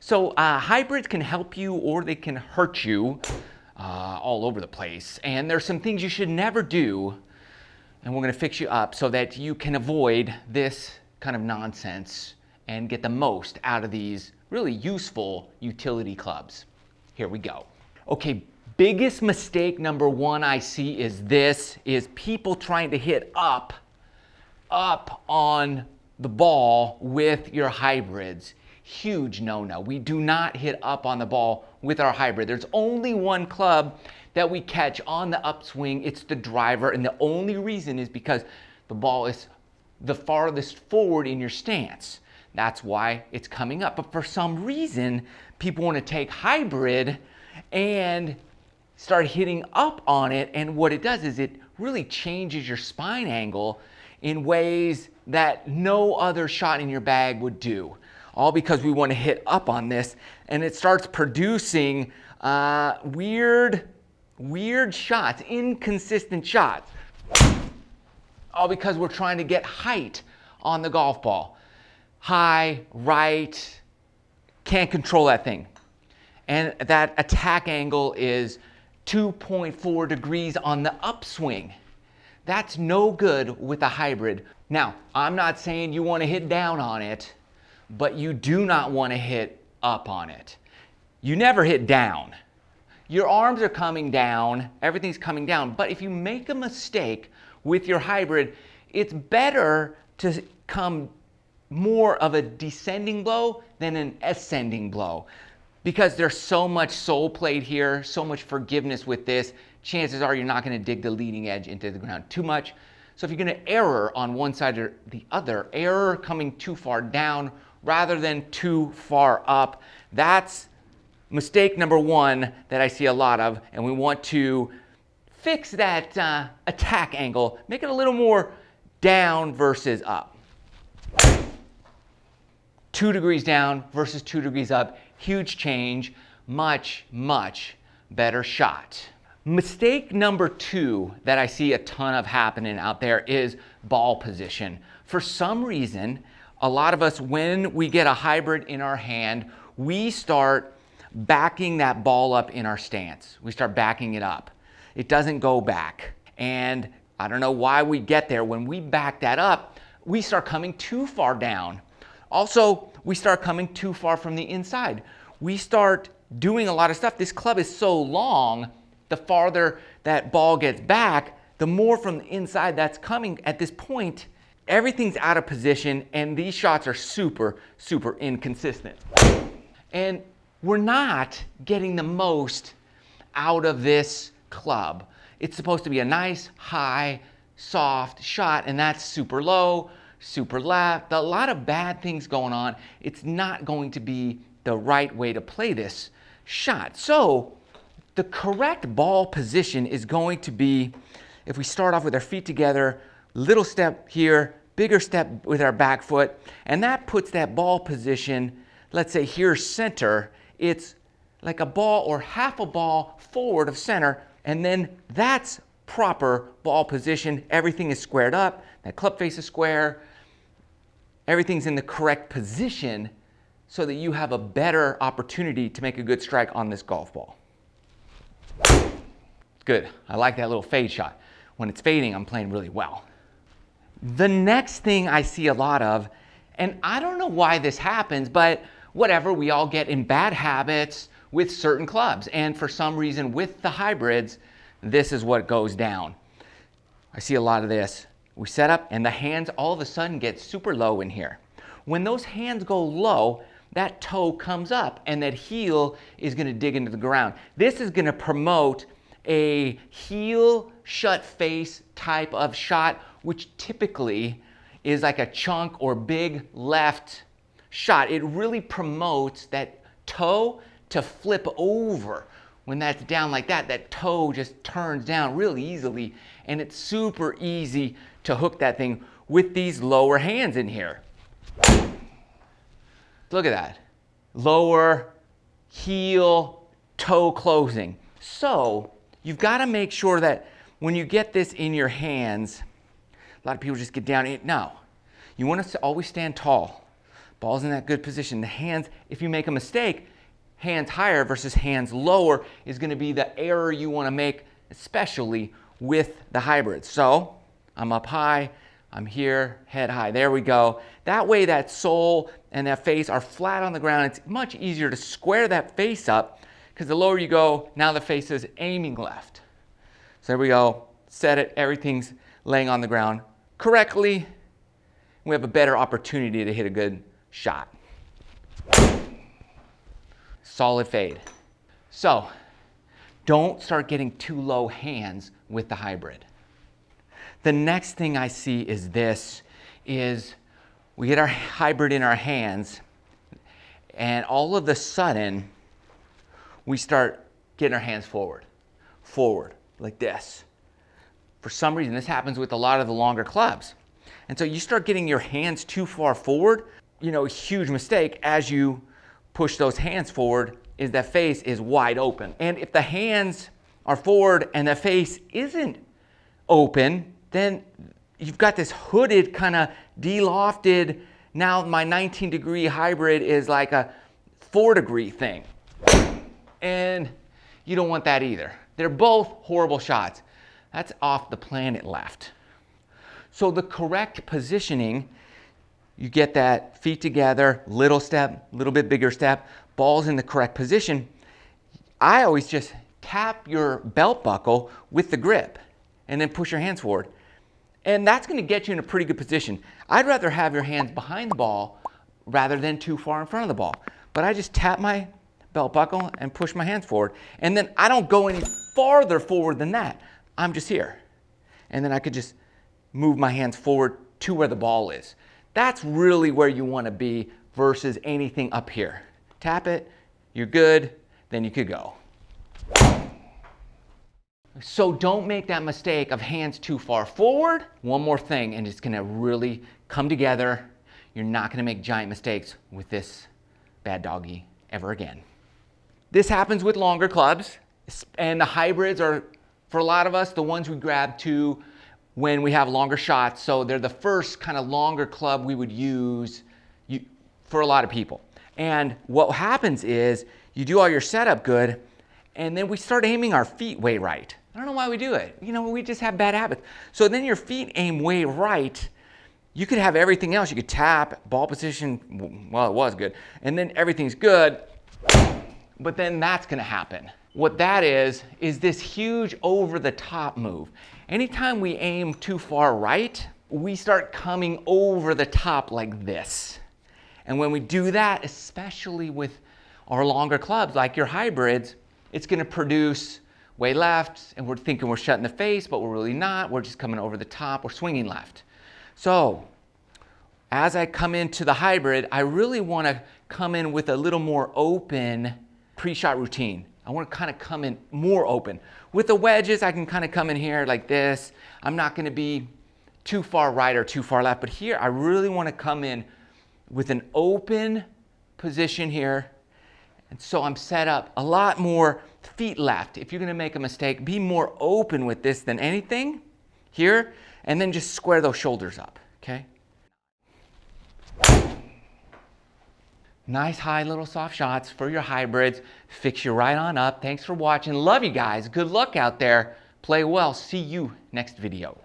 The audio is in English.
So hybrids can help you or they can hurt you all over the place. And there's some things you should never do. And we're going to fix you up so that you can avoid this kind of nonsense and get the most out of these really useful utility clubs. Here we go. Okay, biggest mistake number one I see is people trying to hit up on the ball with your hybrids. Huge no-no. We do not hit up on the ball with our hybrid. There's only one club that we catch on the upswing. It's the driver, and the only reason is because the ball is the farthest forward in your stance. That's why it's coming up. But for some reason, people want to take hybrid and start hitting up on it, and what it does is it really changes your spine angle in ways that no other shot in your bag would do. All because we want to hit up on this, and it starts producing weird shots, inconsistent shots. All because we're trying to get height on the golf ball. High, right, can't control that thing. And that attack angle is 2.4 degrees on the upswing. That's no good with a hybrid. Now, I'm not saying you want to hit down on it, but you do not want to hit up on it. You never hit down. Your arms are coming down, everything's coming down, but if you make a mistake with your hybrid, it's better to come more of a descending blow than an ascending blow. Because there's so much soul played here, so much forgiveness with this, chances are you're not going to dig the leading edge into the ground too much. So if you're going to error on one side or the other, error coming too far down rather than too far up, that's mistake number one that I see a lot of, and we want to fix that attack angle, make it a little more down versus up. 2 degrees down versus 2 degrees up, huge change, much, much better shot. Mistake number two that I see a ton of happening out there is ball position. For some reason, a lot of us, when we get a hybrid in our hand, we start backing that ball up in our stance. We start backing it up. It doesn't go back. And I don't know why we get there. When we back that up, we start coming too far down. Also, we start coming too far from the inside. We start doing a lot of stuff. This club is so long, the farther that ball gets back, the more from the inside that's coming. At this point, everything's out of position, and these shots are super, super inconsistent. And we're not getting the most out of this club. It's supposed to be a nice, high, soft shot, and that's super low, super left, a lot of bad things going on. It's not going to be the right way to play this shot. So the correct ball position is going to be, if we start off with our feet together, little step here, bigger step with our back foot, and that puts that ball position, let's say here center, it's like a ball or half a ball forward of center, and then that's proper ball position. Everything is squared up, that club face is square, everything's in the correct position so that you have a better opportunity to make a good strike on this golf ball. Good. I like that little fade shot. When it's fading, I'm playing really well. The next thing I see a lot of, and I don't know why this happens, but whatever, we all get in bad habits with certain clubs. And for some reason with the hybrids, this is what goes down. I see a lot of this. We set up and the hands all of a sudden get super low in here. When those hands go low, that toe comes up and that heel is going to dig into the ground. This is going to promote a heel shut face type of shot, which typically is like a chunk or big left shot. It really promotes that toe to flip over. When that's down like that, that toe just turns down really easily, and it's super easy to hook that thing with these lower hands in here. Look at that. Lower, heel, toe closing. So you've got to make sure that when you get this in your hands, a lot of people just get down. No, you want to always stand tall. Ball's in that good position. The hands, if you make a mistake, hands higher versus hands lower is going to be the error you want to make, especially with the hybrids. So I'm up high, I'm here, head high. There we go. That way that sole and that face are flat on the ground. It's much easier to square that face up because the lower you go, now the face is aiming left. So there we go. Set it. Everything's laying on the ground correctly. We have a better opportunity to hit a good shot. Solid fade. So don't start getting too low hands with the hybrid. The next thing I see is this, is we get our hybrid in our hands and all of a sudden we start getting our hands forward, like this. For some reason, this happens with a lot of the longer clubs. And so you start getting your hands too far forward, you know, a huge mistake as you push those hands forward is that face is wide open. And if the hands are forward and the face isn't open, then you've got this hooded kind of de-lofted, now my 19-degree hybrid is like a 4-degree thing. And you don't want that either. They're both horrible shots. That's off the planet left. So the correct positioning, you get that feet together, little step, little bit bigger step, ball's in the correct position. I always just tap your belt buckle with the grip and then push your hands forward. And that's going to get you in a pretty good position. I'd rather have your hands behind the ball rather than too far in front of the ball. But I just tap my belt buckle and push my hands forward. And then I don't go any farther forward than that. I'm just here. And then I could just move my hands forward to where the ball is. That's really where you want to be versus anything up here. Tap it, you're good, then you could go. So don't make that mistake of hands too far forward. One more thing, and it's going to really come together. You're not going to make giant mistakes with this bad doggy ever again. This happens with longer clubs, and the hybrids are, for a lot of us, the ones we grab to when we have longer shots. So they're the first kind of longer club we would use for a lot of people. And what happens is you do all your setup good, and then we start aiming our feet way right. I don't know why we do it. You know, we just have bad habits. So then your feet aim way right. You could have everything else. You could tap, ball position, well, it was good. And then everything's good, but then that's gonna happen. What that is this huge over-the-top move. Anytime we aim too far right, we start coming over the top like this. And when we do that, especially with our longer clubs, like your hybrids, it's gonna produce way left, and we're thinking we're shutting the face, but we're really not. We're just coming over the top. We're swinging left. So as I come into the hybrid, I really want to come in with a little more open pre-shot routine. I want to kind of come in more open. With the wedges, I can kind of come in here like this. I'm not going to be too far right or too far left, but here I really want to come in with an open position here. And so I'm set up a lot more feet left. If you're going to make a mistake, be more open with this than anything here, and then just square those shoulders up, okay? Nice high little soft shots for your hybrids. Fix you right on up. Thanks for watching. Love you guys. Good luck out there. Play well. See you next video.